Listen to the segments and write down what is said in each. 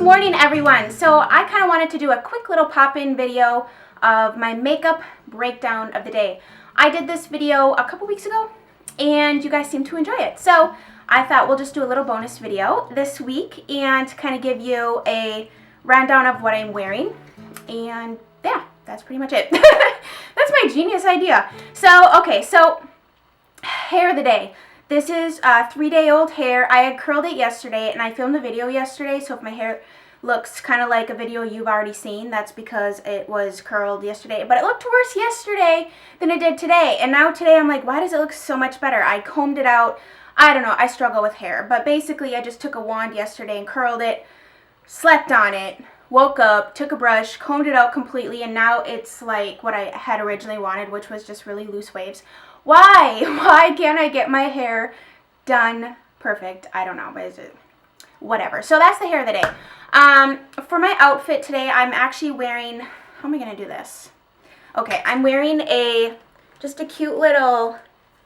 morning, everyone. So I kind of wanted to do a quick little pop-in video of my makeup breakdown of the day. I did this video a couple weeks ago and you guys seem to enjoy it. So I thought we'll just do a little bonus video this week and kind of give you a rundown of what I'm wearing. And yeah, that's pretty much it. That's my genius idea. So, okay, so hair of the day. This is 3-day-old hair. I had curled it yesterday, and I filmed a video yesterday, so if my hair looks kind of like a video you've already seen, that's because it was curled yesterday. But it looked worse yesterday than it did today, and now today I'm like, why does it look so much better? I combed it out. I don't know. I struggle with hair, but basically I just took a wand yesterday and curled it, slept on it, woke up, took a brush, combed it out completely, and now it's like what I had originally wanted, which was just really loose waves. Why? Why can't I get my hair done perfect? I don't know, but is it whatever. So that's the hair of the day. For my outfit today, I'm actually wearing, how am I going to do this? Okay, I'm wearing just a cute little,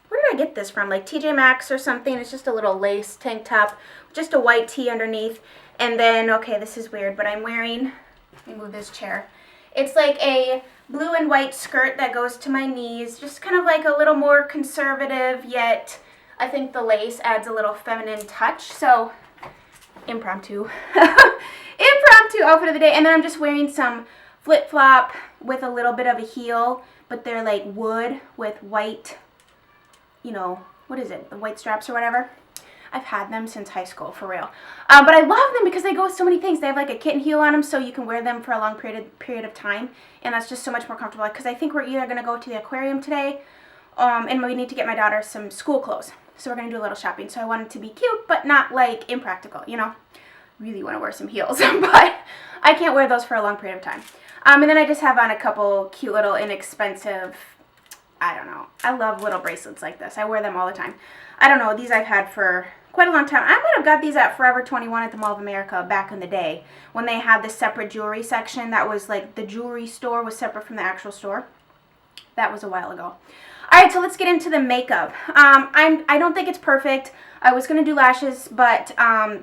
where did I get this from? Like TJ Maxx or something. It's just a little lace tank top, just a white tee underneath. And then, okay, this is weird, but I'm wearing, let me move this chair. It's like a blue and white skirt that goes to my knees, just kind of like a little more conservative, yet I think the lace adds a little feminine touch. So, impromptu. Impromptu outfit of the day. And then I'm just wearing some flip-flop with a little bit of a heel, but they're like wood with white, you know, what is it? The white straps or whatever. I've had them since high school, for real. But I love them because they go with so many things. They have like a kitten heel on them, so you can wear them for a long period of time. And that's just so much more comfortable. Because I think we're either going to go to the aquarium today, and we need to get my daughter some school clothes. So we're going to do a little shopping. So I want it to be cute, but not like impractical, you know. Really want to wear some heels, but I can't wear those for a long period of time. And then I just have on a couple cute little inexpensive, I don't know. I love little bracelets like this. I wear them all the time. I don't know. These I've had for quite a long time. I might have got these at Forever 21 at the Mall of America back in the day when they had the separate jewelry section. That was like the jewelry store was separate from the actual store. That was a while ago. All right, so let's get into the makeup. I don't think it's perfect. I was going to do lashes, but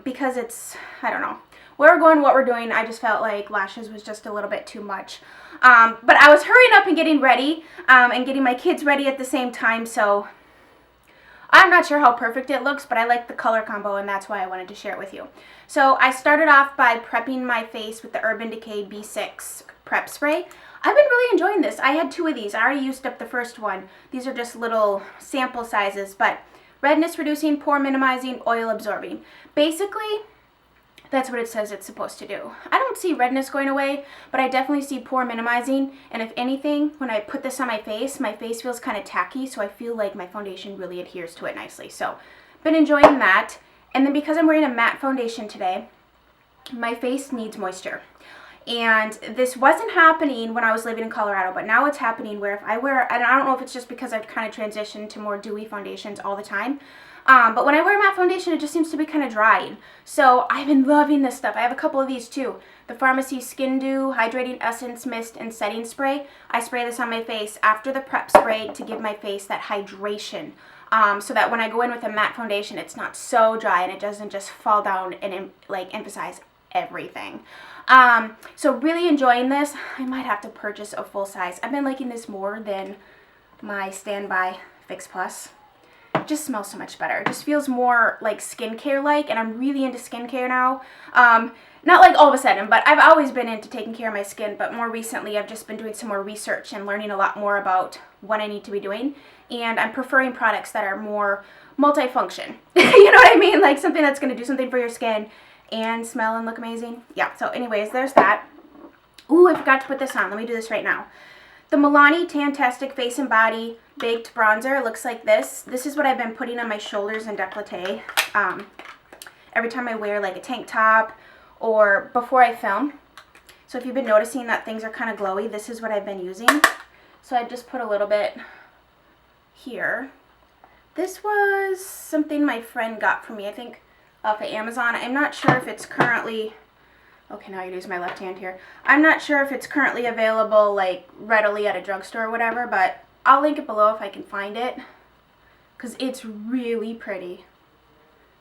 because it's, I don't know, where we're going, what we're doing, I just felt like lashes was just a little bit too much. But I was hurrying up and getting ready and getting my kids ready at the same time, so I'm not sure how perfect it looks, but I like the color combo, and that's why I wanted to share it with you. So I started off by prepping my face with the Urban Decay B6 prep spray. I've been really enjoying this. I had 2 of these. I already used up the first one. These are just little sample sizes, but redness reducing, pore minimizing, oil absorbing. Basically, that's what it says it's supposed to do. I don't see redness going away, but I definitely see pore minimizing. And if anything, when I put this on my face feels kind of tacky, so I feel like my foundation really adheres to it nicely. So, been enjoying that. And then because I'm wearing a matte foundation today, my face needs moisture. And this wasn't happening when I was living in Colorado, but now it's happening where if I wear, and I don't know if it's just because I've kind of transitioned to more dewy foundations all the time, but when I wear matte foundation, it just seems to be kind of drying. So I've been loving this stuff. I have a couple of these too. The Pharmacy Skin Dew Hydrating Essence Mist and Setting Spray. I spray this on my face after the prep spray to give my face that hydration. So that when I go in with a matte foundation, it's not so dry and it doesn't just fall down and like emphasize everything. So really enjoying this. I might have to purchase a full size. I've been liking this more than my Standby Fix Plus. It just smells so much better. It just feels more like skincare-like, and I'm really into skincare now. Not like all of a sudden, but I've always been into taking care of my skin, but more recently I've just been doing some more research and learning a lot more about what I need to be doing, and I'm preferring products that are more multifunction. You know what I mean? Like something that's going to do something for your skin and smell and look amazing. Yeah, so anyways, there's that. Ooh, I forgot to put this on. Let me do this right now. The Milani Tantastic Face and Body Baked Bronzer looks like this. This is what I've been putting on my shoulders and décolleté every time I wear like a tank top or before I film. So if you've been noticing that things are kind of glowy, this is what I've been using. So I just put a little bit here. This was something my friend got for me, I think off of Amazon. I'm not sure if it's currently, okay, now I use my left hand here. I'm not sure if it's currently available like readily at a drugstore or whatever, but I'll link it below if I can find it because it's really pretty.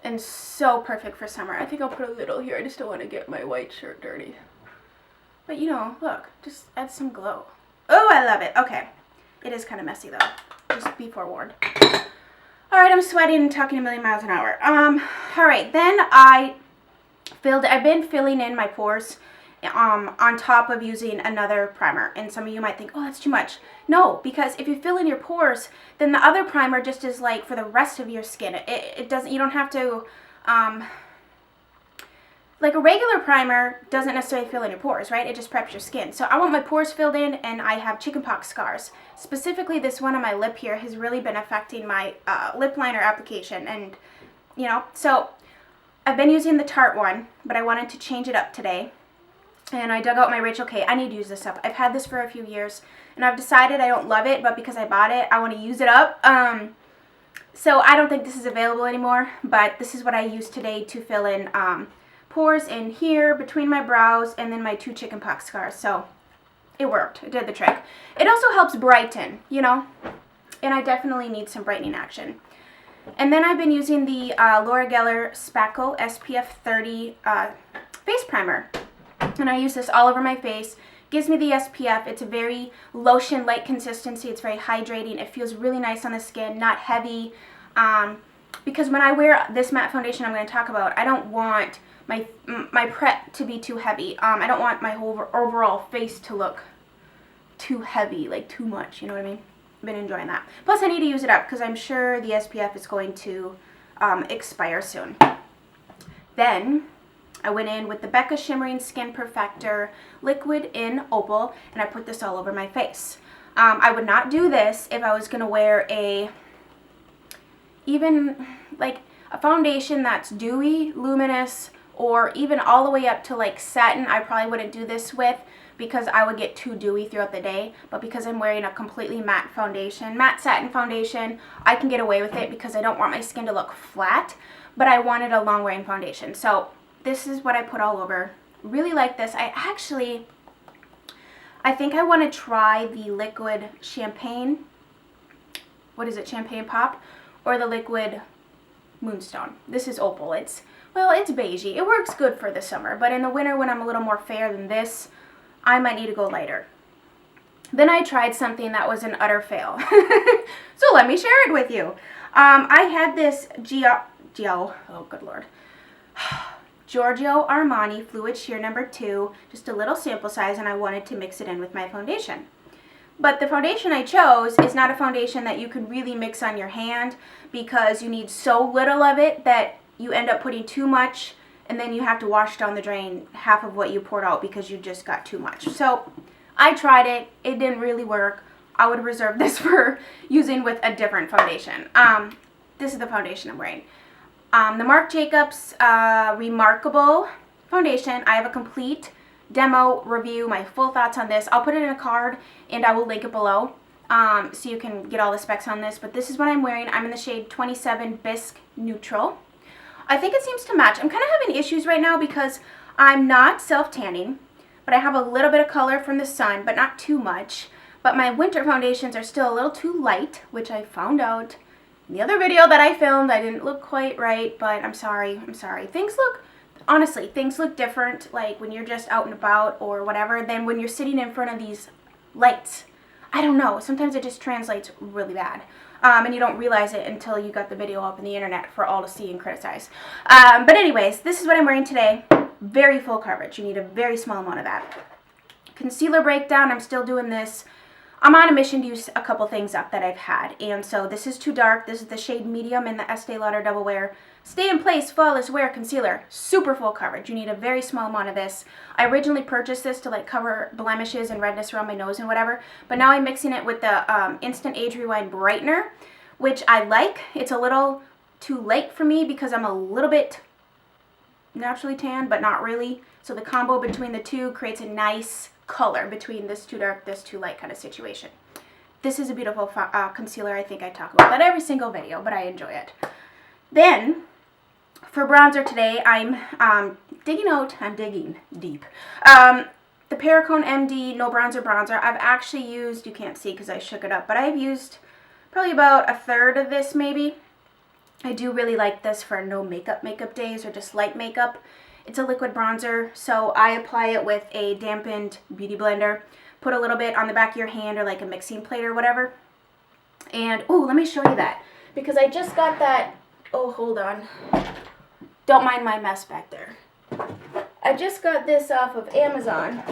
and so perfect for summer. I think I'll put a little here. I just don't want to get my white shirt dirty. But you know, look, just add some glow. Oh, I love it. Okay. It is kind of messy though. Just be forewarned. All right, I'm sweating and talking a million miles an hour. All right, then I've been filling in my pores on top of using another primer. And some of you might think, oh, that's too much. No, because if you fill in your pores, then the other primer just is like for the rest of your skin. It doesn't, you don't have to, like a regular primer doesn't necessarily fill in your pores, right? It just preps your skin. So I want my pores filled in, and I have chickenpox scars. Specifically, this one on my lip here has really been affecting my lip liner application. And, you know, so I've been using the Tarte one, but I wanted to change it up today. And I dug out my Rachel K. I need to use this up. I've had this for a few years, and I've decided I don't love it, but because I bought it, I want to use it up. So I don't think this is available anymore, but this is what I used today to fill in pores in here between my brows and then my 2 chickenpox scars. So it worked. It did the trick. It also helps brighten, you know, and I definitely need some brightening action. And then I've been using the Laura Geller Spackle SPF 30 face primer, and I use this all over my face. Gives me the SPF. It's a very lotion-like consistency. It's very hydrating. It feels really nice on the skin, not heavy. Because when I wear this matte foundation I'm going to talk about, I don't want my prep to be too heavy. I don't want my whole overall face to look too heavy, like too much, you know what I mean? I've been enjoying that. Plus I need to use it up because I'm sure the SPF is going to expire soon. Then I went in with the Becca Shimmering Skin Perfector Liquid in Opal, and I put this all over my face. I would not do this if I was going to wear even like a foundation that's dewy, luminous, or even all the way up to like satin. I probably wouldn't do this with because I would get too dewy throughout the day. But because I'm wearing a completely matte foundation, matte satin foundation, I can get away with it because I don't want my skin to look flat, but I wanted a long wearing foundation. So this is what I put all over. Really like this. I think I want to try the liquid champagne. What is it? Champagne Pop, or the liquid Moonstone. This is Opal. It's beigey. It works good for the summer, but in the winter when I'm a little more fair than this, I might need to go lighter. Then I tried something that was an utter fail. So let me share it with you. I had this oh good lord. Giorgio Armani Fluid Sheer number 2, just a little sample size, and I wanted to mix it in with my foundation. But the foundation I chose is not a foundation that you can really mix on your hand because you need so little of it that you end up putting too much, and then you have to wash down the drain half of what you poured out because you just got too much. So I tried it. It didn't really work. I would reserve this for using with a different foundation. This is the foundation I'm wearing. The Marc Jacobs Remarkable foundation. I have a complete demo review, my full thoughts on this. I'll put it in a card and I will link it below so you can get all the specs on this. But this is what I'm wearing. I'm in the shade 27 Bisque Neutral. I think it seems to match. I'm kind of having issues right now because I'm not self-tanning, but I have a little bit of color from the sun, but not too much. But my winter foundations are still a little too light, which I found out in the other video that I filmed. I didn't look quite right, but I'm sorry. Honestly, things look different, like when you're just out and about or whatever, than when you're sitting in front of these lights. I don't know. Sometimes it just translates really bad. And you don't realize it until you got the video up on the internet for all to see and criticize. But anyways, this is what I'm wearing today. Very full coverage. You need a very small amount of that. Concealer breakdown. I'm still doing this. I'm on a mission to use a couple things up that I've had. And so this is too dark. This is the shade medium in the Estee Lauder Double Wear Stay in Place Flawless Wear Concealer. Super full coverage. You need a very small amount of this. I originally purchased this to like cover blemishes and redness around my nose and whatever. But now I'm mixing it with the Instant Age Rewind Brightener, which I like. It's a little too light for me because I'm a little bit naturally tan, but not really. So the combo between the two creates a nice color between this too dark, this too light kind of situation. This is a beautiful concealer. I think I talk about that every single video, but I enjoy it. Then, for bronzer today, I'm digging deep. The Perricone MD No Bronzer Bronzer. I've actually used, you can't see because I shook it up, but I've used probably about a third of this maybe. I do really like this for no makeup days or just light makeup. It's a liquid bronzer, so I apply it with a dampened beauty blender. Put a little bit on the back of your hand or like a mixing plate or whatever. And, oh, let me show you that. Because I just got that, oh, hold on. Don't mind my mess back there. I just got this off of Amazon.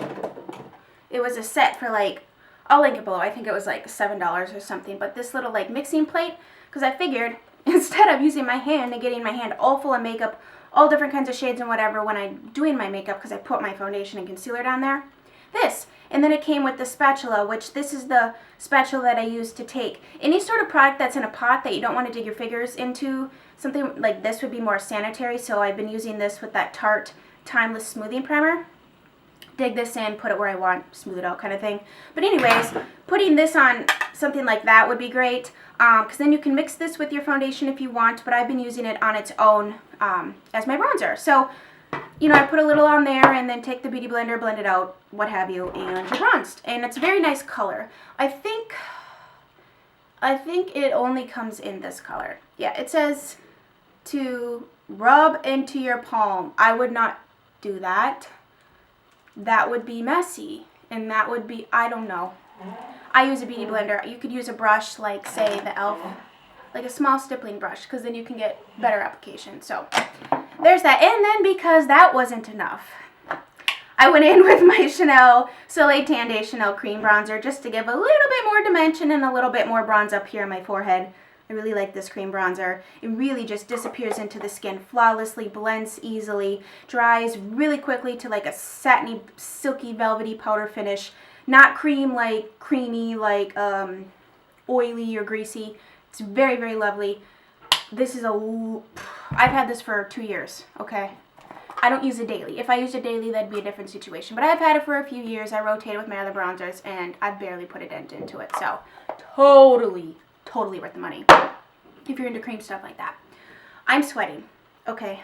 It was a set for like, I'll link it below. I think it was like $7 or something. But this little like mixing plate, because I figured instead of using my hand and getting my hand all full of makeup, all different kinds of shades and whatever when I'm doing my makeup, because I put my foundation and concealer down there, this. And then it came with the spatula, which this is the spatula that I use to take any sort of product that's in a pot that you don't want to dig your fingers into. Something like this would be more sanitary, so I've been using this with that Tarte Timeless Smoothing Primer. Dig this in, put it where I want, smooth it out kind of thing. But anyways, putting this on something like that would be great, because then you can mix this with your foundation if you want, but I've been using it on its own as my bronzer. So, you know, I put a little on there and then take the beauty blender, blend it out, what have you, and you're bronzed. And it's a very nice color. I think it only comes in this color. Yeah, it says to rub into your palm. I would not do that. That would be messy, and that would be, I don't know. I use a beauty blender. You could use a brush like, say, the e.l.f., like a small stippling brush, because then you can get better application. So there's that. And then because that wasn't enough, I went in with my Soleil Tan Day Chanel Cream Bronzer just to give a little bit more dimension and a little bit more bronze up here on my forehead. I really like this cream bronzer. It really just disappears into the skin flawlessly, blends easily, dries really quickly to like a satiny, silky, velvety powder finish. Not creamy, like oily or greasy. It's very, very lovely. This is I've had this for 2 years, okay? I don't use it daily. If I used it daily, that'd be a different situation. But I've had it for a few years. I rotated with my other bronzers, and I barely put a dent into it. So, totally worth the money if you're into cream stuff like that. I'm sweating. Okay.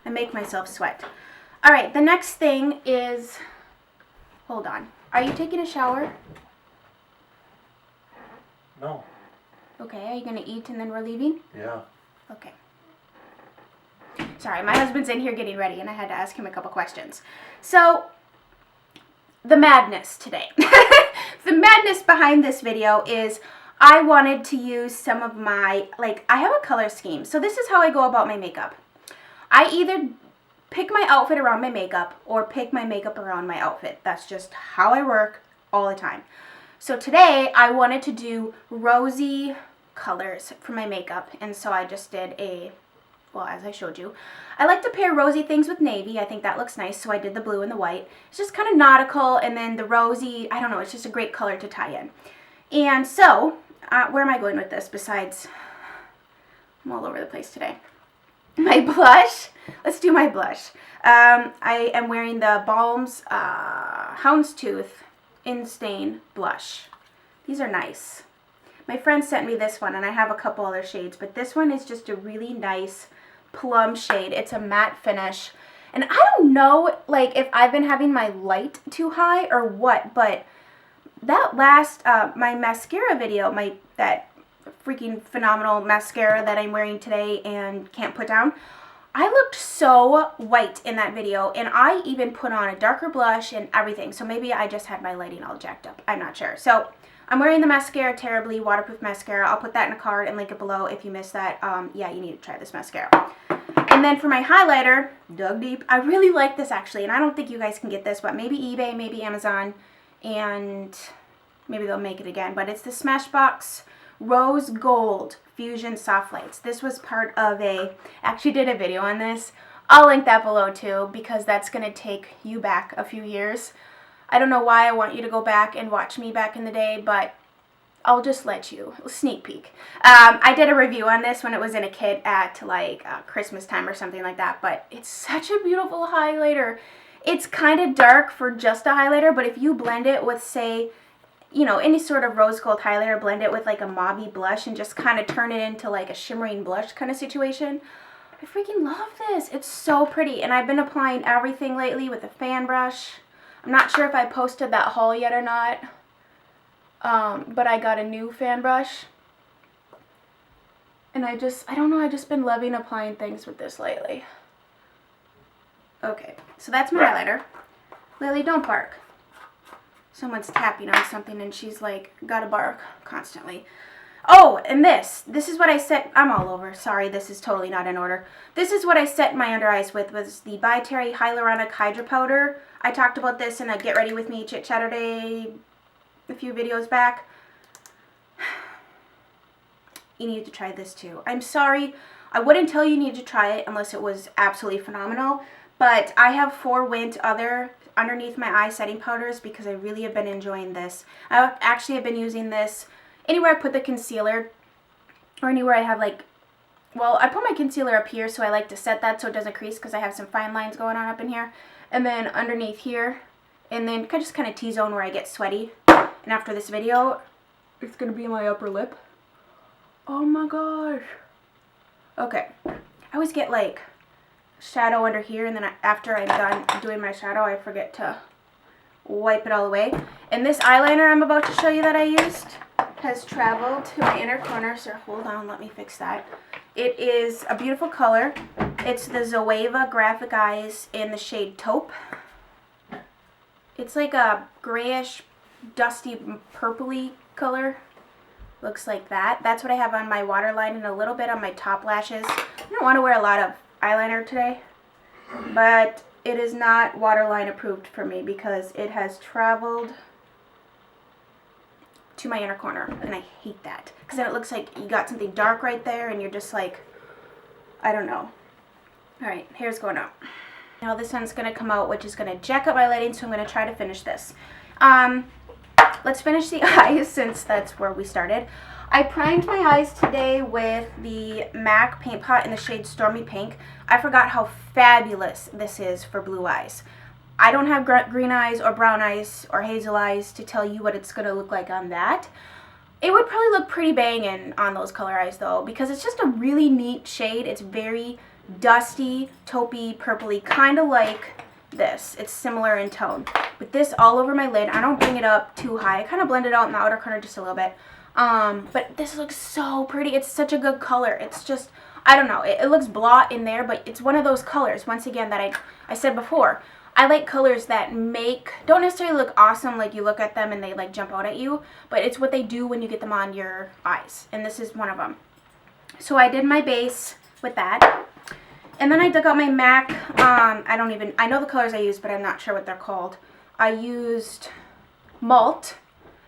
I make myself sweat. All right, the next thing is, hold on. Are you taking a shower? No. Okay, are you going to eat and then we're leaving? Yeah. Okay. Sorry, my husband's in here getting ready, and I had to ask him a couple questions. So, the madness today. The madness behind this video is I wanted to use some of my, I have a color scheme. So this is how I go about my makeup. I either pick my outfit around my makeup or pick my makeup around my outfit. That's just how I work all the time. So today I wanted to do rosy colors for my makeup, and so I just did well, as I showed you, I like to pair rosy things with navy. I think that looks nice, so I did the blue and the white. It's just kind of nautical, and then the rosy, I don't know, it's just a great color to tie in. And so, where am I going with this besides, I'm all over the place today. My blush, let's do my blush. I am wearing the Balm's Houndstooth In Stain Blush. These are nice. My friend sent me this one, and I have a couple other shades, but this one is just a really nice plum shade. It's a matte finish, and I don't know if I've been having my light too high or what, but that last my mascara video, that freaking phenomenal mascara that I'm wearing today and can't put down, I looked so white in that video, and I even put on a darker blush and everything, so maybe I just had my lighting all jacked up. I'm not sure. So I'm wearing the mascara Terribly waterproof mascara. I'll put that in a card and link it below if you missed that. Yeah, you need to try this mascara. And then for my highlighter, dug deep. I really like this actually, and I don't think you guys can get this, but maybe eBay, maybe Amazon, and maybe they'll make it again. But it's the Smashbox Rose Gold Fusion Softlights. This was part of actually did a video on this. I'll link that below too, because that's going to take you back a few years. I don't know why I want you to go back and watch me back in the day, but I'll just let you. Sneak peek. I did a review on this when it was in a kit at Christmas time or something like that, but it's such a beautiful highlighter. It's kind of dark for just a highlighter, but if you blend it with, say, any sort of rose gold highlighter, blend it with like a mauvey blush and just kind of turn it into like a shimmering blush kind of situation. I freaking love this. It's so pretty, and I've been applying everything lately with a fan brush. I'm not sure if I posted that haul yet or not, but I got a new fan brush. And I don't know, I've just been loving applying things with this lately. Okay, so that's my highlighter. Lily, don't bark. Someone's tapping on something and she's like, gotta bark constantly. Oh, and this is what I set, I'm all over, sorry, this is totally not in order. This is what I set my under eyes with, was the By Terry Hyaluronic Hydra Powder. I talked about this in a Get Ready With Me Chit-Chat Day a few videos back. You need to try this too. I'm sorry, I wouldn't tell you need to try it unless it was absolutely phenomenal, but I have 4 Wint other underneath my eye setting powders because I really have been enjoying this. I actually have been using this anywhere I put the concealer, or anywhere I have like, well, I put my concealer up here, so I like to set that so it doesn't crease because I have some fine lines going on up in here, and then underneath here, and then just kind of T-zone where I get sweaty. And after this video, it's going to be my upper lip. Oh my gosh. Okay. I always get like shadow under here, and then after I'm done doing my shadow, I forget to wipe it all away. And this eyeliner I'm about to show you that I used has traveled to my inner corner, so hold on, let me fix that. It is a beautiful color. It's the Zoeva Graphic Eyes in the shade Taupe. It's like a grayish, dusty, purpley color. Looks like that. That's what I have on my waterline and a little bit on my top lashes. I don't want to wear a lot of eyeliner today, but it is not waterline approved for me because it has traveled to my inner corner, and I hate that because then it looks like you got something dark right there and you're just like, I don't know. Alright, hair's going up. Now this one's going to come out, which is going to jack up my lighting, so I'm going to try to finish this. Let's finish the eyes since that's where we started. I primed my eyes today with the MAC Paint Pot in the shade Stormy Pink. I forgot how fabulous this is for blue eyes. I don't have green eyes or brown eyes or hazel eyes to tell you what it's going to look like on that. It would probably look pretty banging on those color eyes though, because it's just a really neat shade. It's very dusty, taupey, purpley, kind of like this. It's similar in tone. With this all over my lid, I don't bring it up too high. I kind of blend it out in the outer corner just a little bit. But this looks so pretty. It's such a good color. It's just, I don't know. It looks blah in there, but it's one of those colors, once again, that I said before. I like colors that don't necessarily look awesome, like you look at them and they like jump out at you, but it's what they do when you get them on your eyes. And this is one of them. So I did my base with that. And then I dug out my MAC, I know the colors I used, but I'm not sure what they're called. I used Malt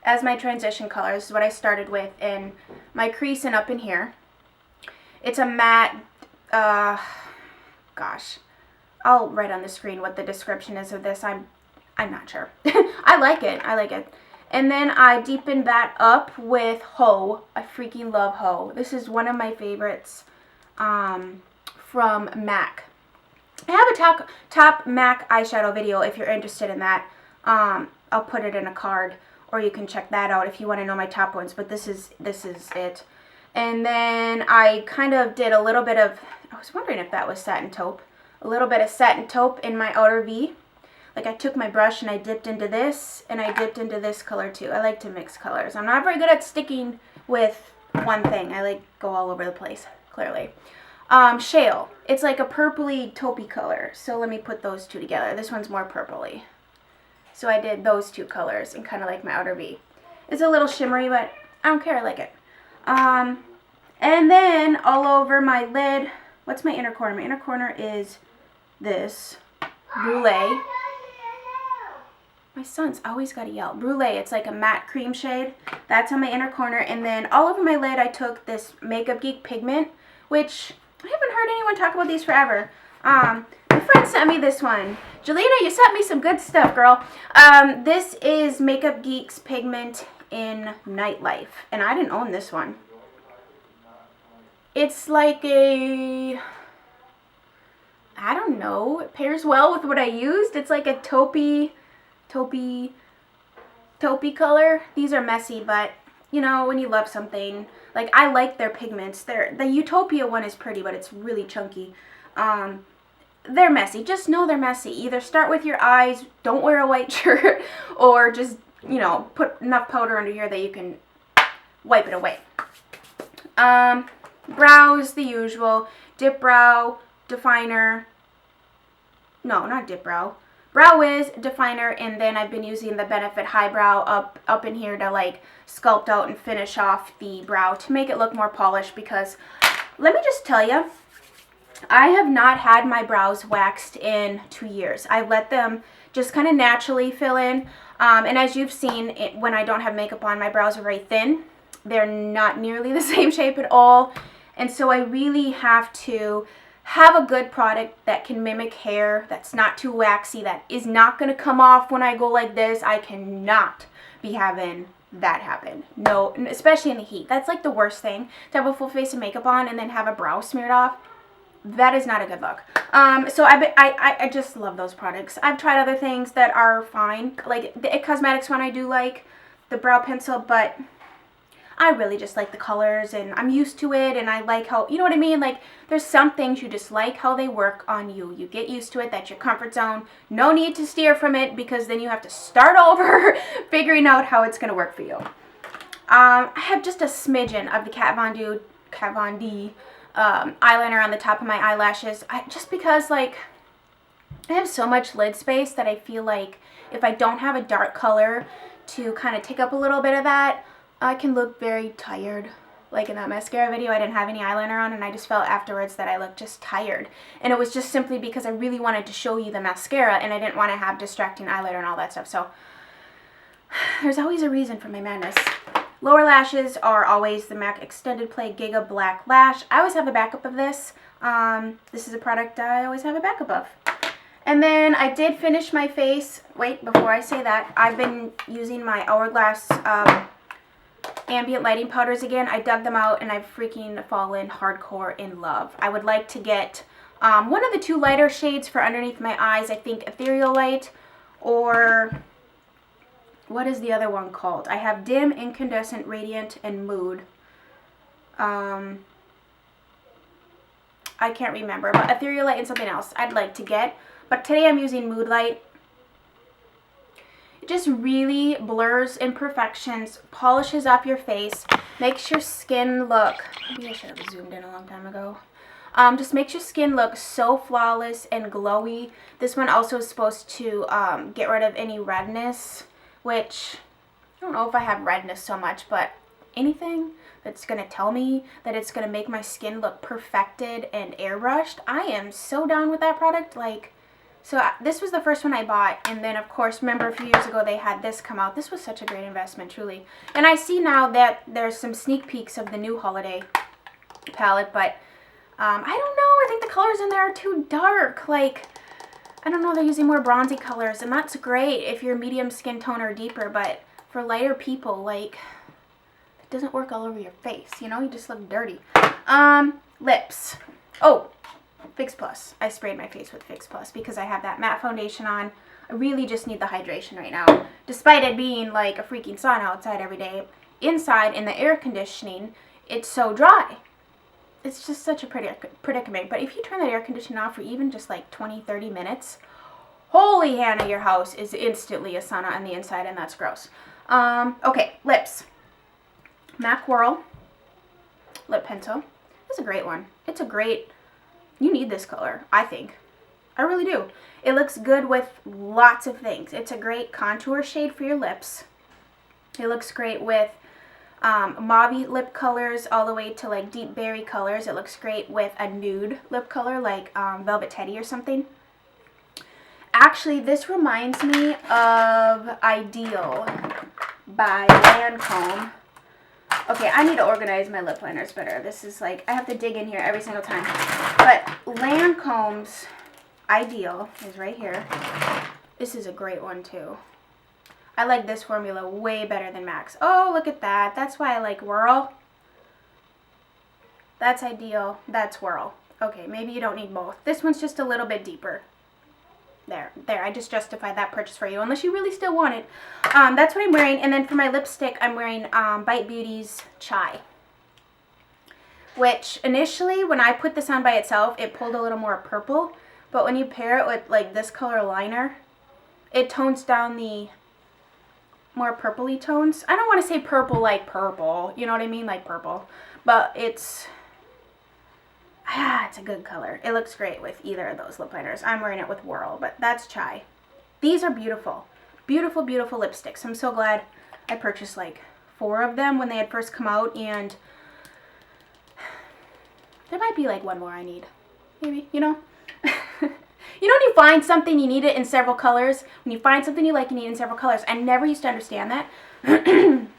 as my transition color. This is what I started with in my crease and up in here. It's a matte, gosh, I'll write on the screen what the description is of this. I'm not sure. I like it. And then I deepened that up with haux. I freaking love haux. This is one of my favorites, from MAC. I have a top MAC eyeshadow video if you're interested in that. I'll put it in a card, or you can check that out if you want to know my top ones, but this is it. And then I kind of did a little bit of, I was wondering if that was satin taupe, a little bit of satin taupe in my outer V. Like I took my brush and I dipped into this, and I dipped into this color too. I like to mix colors. I'm not very good at sticking with one thing. I like go all over the place, clearly. Shale. It's like a purpley taupey color. So let me put those two together. This one's more purpley. So I did those two colors and kind of like my outer V. It's a little shimmery, but I don't care. I like it. And then all over my lid, what's my inner corner? My inner corner is this Brule. My son's always got to yell. Brule. It's like a matte cream shade. That's on my inner corner. And then all over my lid, I took this Makeup Geek pigment, which I haven't heard anyone talk about these forever. My friend sent me this one. Jelena, you sent me some good stuff, girl. This is Makeup Geek's pigment in Nightlife, and I didn't own this one. It's like a, I don't know, it pairs well with what I used. It's like a taupey color. These are messy, but you know, when you love something, like I like their pigments. The Utopia one is pretty, but it's really chunky. They're messy. Just know they're messy. Either start with your eyes, don't wear a white shirt, or just, you know, put enough powder under here that you can wipe it away. Brows, the usual. Dip Brow, Definer. No, not Dip Brow. Brow Wiz, Definer, and then I've been using the Benefit Highbrow up in here to like sculpt out and finish off the brow to make it look more polished, because let me just tell you, I have not had my brows waxed in 2 years. I let them just kind of naturally fill in. And as you've seen, when I don't have makeup on, my brows are very thin. They're not nearly the same shape at all. And so I really have to have a good product that can mimic hair, that's not too waxy, that is not going to come off when I go like this. I cannot be having that happen. No, especially in the heat. That's like the worst thing, to have a full face of makeup on and then have a brow smeared off. That is not a good look. So I just love those products. I've tried other things that are fine. Like the IT Cosmetics one I do like, the brow pencil, but I really just like the colors and I'm used to it, and I like how, you know what I mean? Like there's some things you just like how they work on you. You get used to it. That's your comfort zone. No need to steer from it, because then you have to start over figuring out how it's going to work for you. I have just a smidgen of the Kat Von D eyeliner on the top of my eyelashes, just because like I have so much lid space that I feel like if I don't have a dark color to kind of take up a little bit of that, I can look very tired. Like in that mascara video, I didn't have any eyeliner on and I just felt afterwards that I looked just tired, and it was just simply because I really wanted to show you the mascara and I didn't want to have distracting eyeliner and all that stuff. So there's always a reason for my madness. Lower lashes are always the MAC Extended Play Giga Black Lash. I always have a backup of this. This is a product I always have a backup of. And then I did finish my face. Wait, before I say that, I've been using my Hourglass ambient lighting powders again. I dug them out and I've freaking fallen hardcore in love. I would like to get one of the two lighter shades for underneath my eyes. I think Ethereal Light, or what is the other one called? I have Dim, Incandescent, Radiant, and Mood. I can't remember, but Ethereal Light and something else I'd like to get. But today I'm using Mood Light. It just really blurs imperfections, polishes up your face, makes your skin look, maybe I should have zoomed in a long time ago. Just makes your skin look so flawless and glowy. This one also is supposed to get rid of any redness, which I don't know if I have redness so much, but anything that's going to tell me that it's going to make my skin look perfected and airbrushed, I am so down with that product. Like, so this was the first one I bought, and then of course, remember a few years ago they had this come out. This was such a great investment, truly. And I see now that there's some sneak peeks of the new holiday palette, but I don't know. I think the colors in there are too dark. Like, I don't know, they're using more bronzy colors, and that's great if you're medium skin tone or deeper, but for lighter people, like, it doesn't work all over your face, you know? You just look dirty. Lips. Oh, Fix Plus. I sprayed my face with Fix Plus because I have that matte foundation on. I really just need the hydration right now. Despite it being like a freaking sauna outside every day, inside in the air conditioning, it's so dry. It's just such a predicament. But if you turn that air conditioning off for even just like 20-30 minutes, holy Hannah, your house is instantly a sauna on the inside, and that's gross. Okay, lips. MAC Whirl lip pencil. It's a great one. It's a great, you need this color, I think. I really do. It looks good with lots of things. It's a great contour shade for your lips. It looks great with mauve lip colors all the way to like deep berry colors. It looks great with a nude lip color like Velvet Teddy or something. Actually, this reminds me of Ideal by Lancome. Okay, I need to organize my lip liners better. This is like, I have to dig in here every single time. But Lancome's Ideal is right here. This is a great one too. I like this formula way better than MAC's. Oh, look at that. That's why I like Whirl. That's Ideal. That's Whirl. Okay, maybe you don't need both. This one's just a little bit deeper. There. I just justified that purchase for you, unless you really still want it. That's what I'm wearing. And then for my lipstick, I'm wearing Bite Beauty's Chai. Which, initially, when I put this on by itself, it pulled a little more purple. But when you pair it with, like, this color liner, it tones down the more purpley tones. I don't want to say purple like purple, you know what I mean, like purple, but it's It's a good color. It looks great with either of those lip liners. I'm wearing it with Whirl, but that's Chai. These are beautiful. Beautiful, beautiful lipsticks. I'm so glad I purchased like 4 of them when they had first come out, and there might be like one more I need. Maybe, you know? You know when you find something, you need it in several colors? When you find something you like, you need it in several colors. I never used to understand that,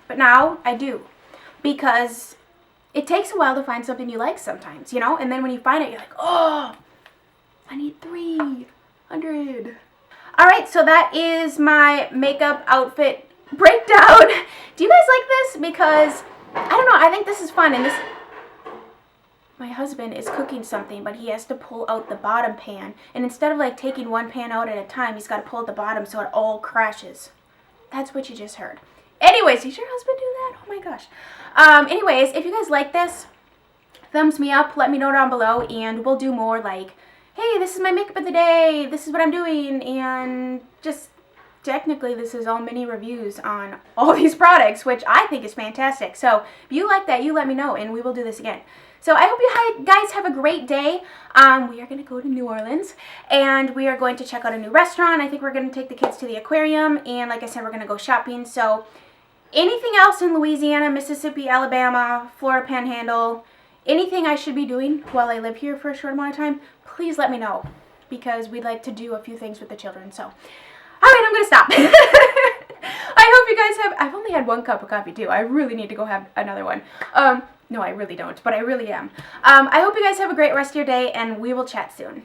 but now I do. Because it takes a while to find something you like sometimes, you know? And then when you find it, you're like, oh, I need 300. All right, so that is my makeup outfit breakdown. Do you guys like this? Because, I don't know, I think this is fun. And this, my husband is cooking something, but he has to pull out the bottom pan. And instead of like taking one pan out at a time, he's got to pull at the bottom so it all crashes. That's what you just heard. Anyways, does your husband do that? Oh my gosh. Anyways, if you guys like this, thumbs me up, let me know down below, and we'll do more like, hey, this is my makeup of the day, this is what I'm doing, and just technically this is all mini reviews on all these products, which I think is fantastic. So if you like that, you let me know, and we will do this again. So I hope you guys have a great day. We are going to go to New Orleans, and we are going to check out a new restaurant. I think we're going to take the kids to the aquarium, and like I said, we're going to go shopping. So anything else in Louisiana, Mississippi, Alabama, Florida Panhandle, anything I should be doing while I live here for a short amount of time, please let me know, because we'd like to do a few things with the children. So, all right, I'm going to stop. I hope you guys have, I've only had 1 cup of coffee too. I really need to go have another one. No, I really don't, but I really am. I hope you guys have a great rest of your day, and we will chat soon.